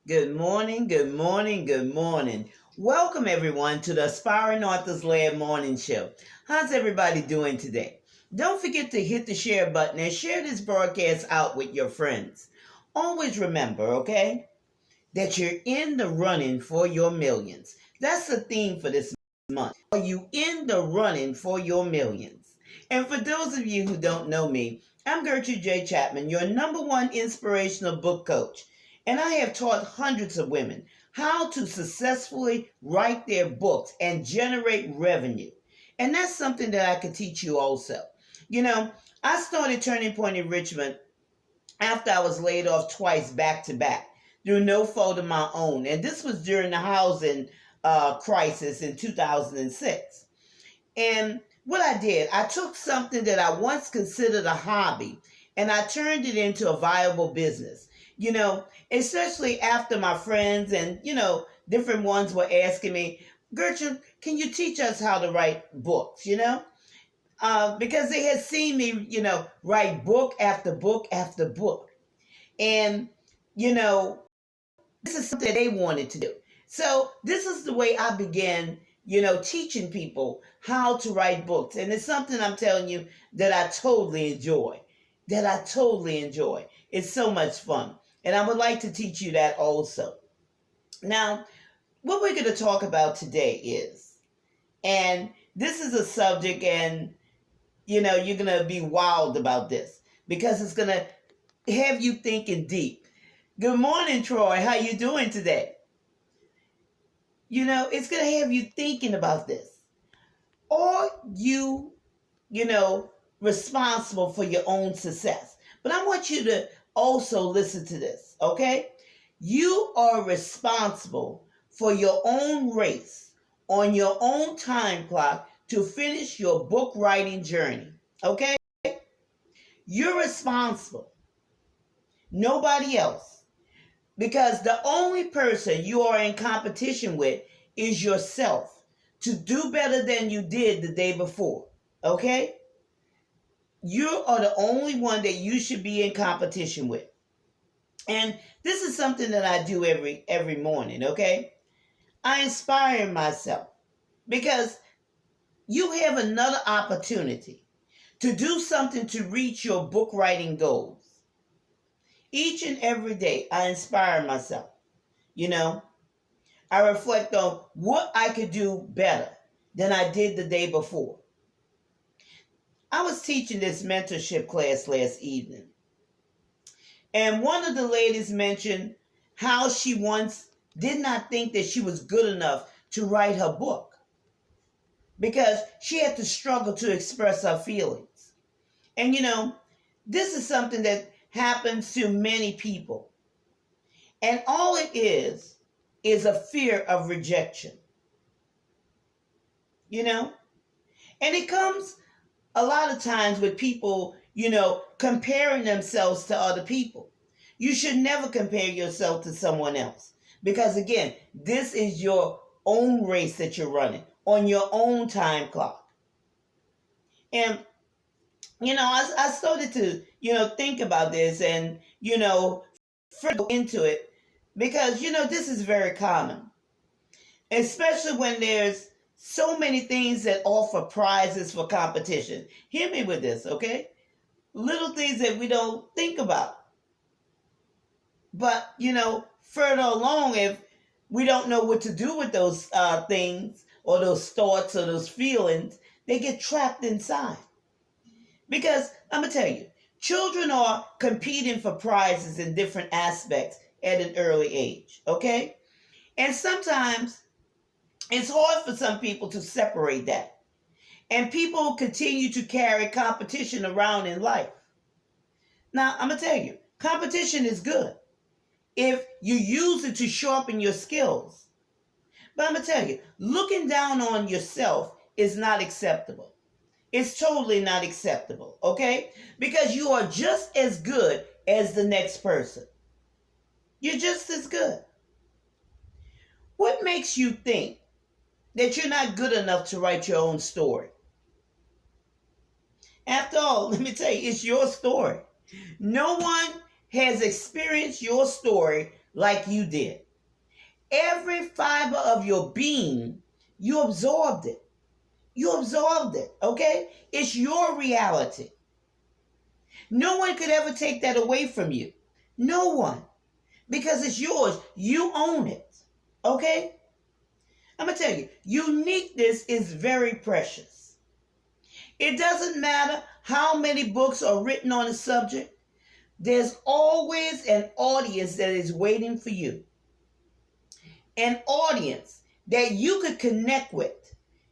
Good morning, good morning, good morning. Welcome everyone to the Aspiring Authors Lab Morning Show. How's everybody doing today? Don't forget to hit the share button and share this broadcast out with your friends. Always remember, okay, that you're in the running for your millions. That's the theme for this month. Are you in the running for your millions? And for those of you who don't know me, I'm Gertrude J. Chapman, your number one inspirational book coach. And I have taught hundreds of women how to successfully write their books and generate revenue. And that's something that I could teach you also. You know, I started Turning Point in Richmond after I was laid off twice back to back through no fault of my own. And this was during the housing crisis in 2006. And what I did, I took something that I once considered a hobby and I turned it into a viable business. Especially after my friends and, different ones were asking me, Gertrude, can you teach us how to write books, because they had seen me, write book after book after book. And, you know, this is something they wanted to do. So this is the way I began, teaching people how to write books. And it's something I'm telling you that I totally enjoy. That I totally enjoy. It's so much fun. And I would like to teach you that also. Now, what we're going to talk about today is, and this is a subject, and you're going to be wild about this because it's going to have you thinking deep. Good morning, Troy. How you doing today? It's going to have you thinking about this. Are you, responsible for your own success? But I want you to also listen to this, okay? You are responsible for your own race on your own time clock to finish your book writing journey, okay? You're responsible. Nobody else. Because the only person you are in competition with is yourself to do better than you did the day before, okay? You are the only one that you should be in competition with. And this is something that I do every morning, okay? I inspire myself because you have another opportunity to do something to reach your book writing goals. Each and every day, I inspire myself. I reflect on what I could do better than I did the day before. I was teaching this mentorship class last evening, and one of the ladies mentioned how she once did not think that she was good enough to write her book because she had to struggle to express her feelings. And this is something that happens to many people. And all it is a fear of rejection. And it comes a lot of times with people, comparing themselves to other people. You should never compare yourself to someone else because, again, this is your own race that you're running on your own time clock. And, I started to, think about this and, further into it because, this is very common, especially when there's so many things that offer prizes for competition. Hear me with this, okay? Little things that we don't think about. But, further along, if we don't know what to do with those things or those thoughts or those feelings, they get trapped inside. Because I'm going to tell you, children are competing for prizes in different aspects at an early age, okay? And sometimes it's hard for some people to separate that. And people continue to carry competition around in life. Now, I'm going to tell you, competition is good if you use it to sharpen your skills. But I'm going to tell you, looking down on yourself is not acceptable. It's totally not acceptable, okay? Because you are just as good as the next person. You're just as good. What makes you think that you're not good enough to write your own story? After all, let me tell you, it's your story. No one has experienced your story like you did. Every fiber of your being, you absorbed it. You absorbed it, okay? It's your reality. No one could ever take that away from you. No one. Because it's yours. You own it, okay? I'm going to tell you, uniqueness is very precious. It doesn't matter how many books are written on a subject. There's always an audience that is waiting for you. An audience that you could connect with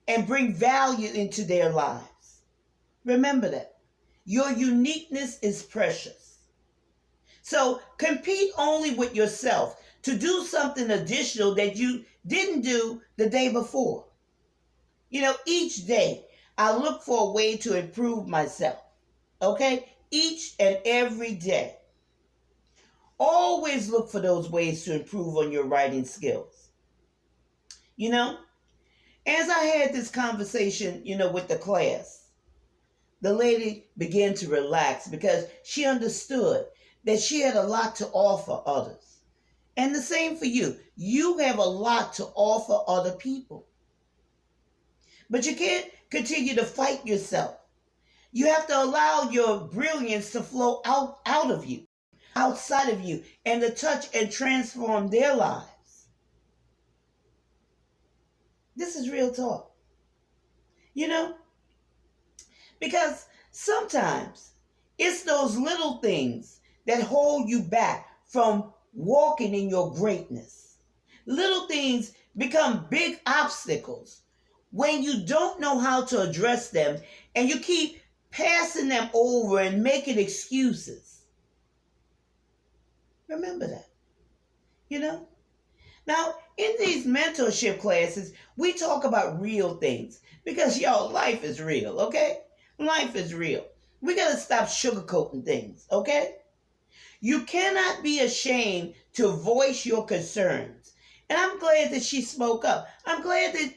and bring value into their lives. Remember that. Your uniqueness is precious. So compete only with yourself to do something additional that you didn't do the day before. Each day I look for a way to improve myself. Okay? Each and every day. Always look for those ways to improve on your writing skills. As I had this conversation, with the class, the lady began to relax because she understood that she had a lot to offer others. And the same for you. You have a lot to offer other people. But you can't continue to fight yourself. You have to allow your brilliance to flow out of you, outside of you, and to touch and transform their lives. This is real talk. Because sometimes it's those little things that hold you back from walking in your greatness. Little things become big obstacles when you don't know how to address them and you keep passing them over and making excuses. Remember that. Now, in these mentorship classes, we talk about real things because, y'all, life is real, okay? Life is real. We got to stop sugarcoating things, okay? You cannot be ashamed to voice your concerns. And I'm glad that she spoke up. I'm glad that,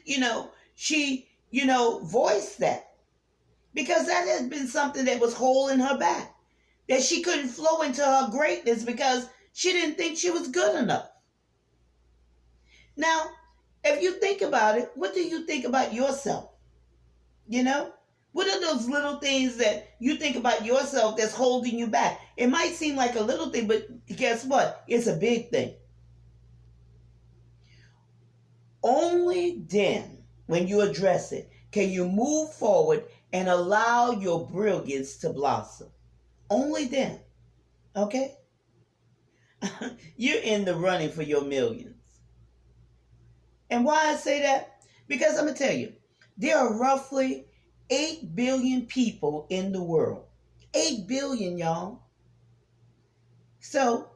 she, voiced that. Because that has been something that was holding her back. That she couldn't flow into her greatness because she didn't think she was good enough. Now, if you think about it, what do you think about yourself? What are those little things that you think about yourself that's holding you back? It might seem like a little thing, but guess what? It's a big thing. Only then, when you address it, can you move forward and allow your brilliance to blossom. Only then. Okay? You're in the running for your millions. And why I say that? Because I'm going to tell you, there are roughly 8 billion people in the world. 8 billion, y'all. So,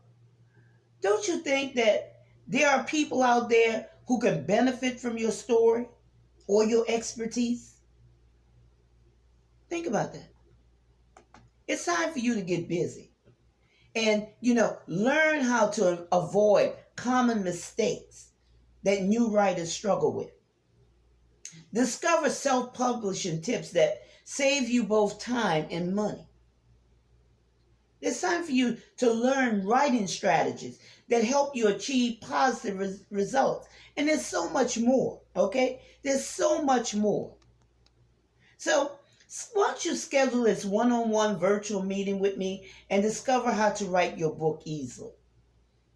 don't you think that there are people out there who can benefit from your story or your expertise? Think about that. It's time for you to get busy and, learn how to avoid common mistakes that new writers struggle with. Discover self-publishing tips that save you both time and money. It's time for you to learn writing strategies that help you achieve positive results. And there's so much more, okay? There's so much more. So, why don't you schedule this one-on-one virtual meeting with me and discover how to write your book easily?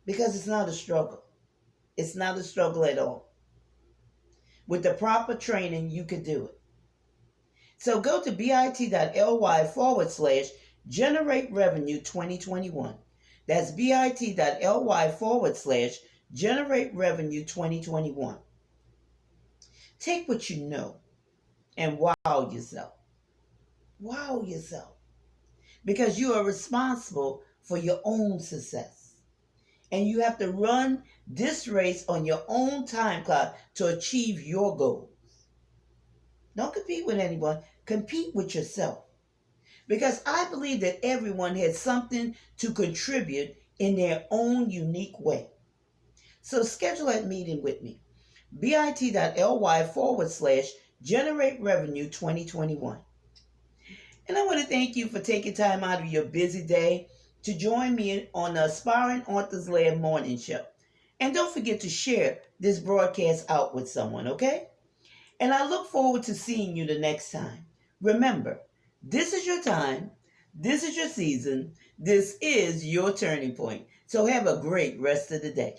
Because it's not a struggle. It's not a struggle at all. With the proper training, you can do it. So go to bit.ly/generate revenue 2021. That's bit.ly/generate revenue 2021. Take what you know and wow yourself. Wow yourself. Because you are responsible for your own success. And you have to run this race on your own time clock to achieve your goals. Don't compete with anyone. Compete with yourself. Because I believe that everyone has something to contribute in their own unique way. So schedule that meeting with me. bit.ly/generate revenue 2021. And I want to thank you for taking time out of your busy day to join me on the Aspiring Authors Lab Morning Show. And don't forget to share this broadcast out with someone, okay? And I look forward to seeing you the next time. Remember, this is your time, this is your season, this is your turning point. So have a great rest of the day.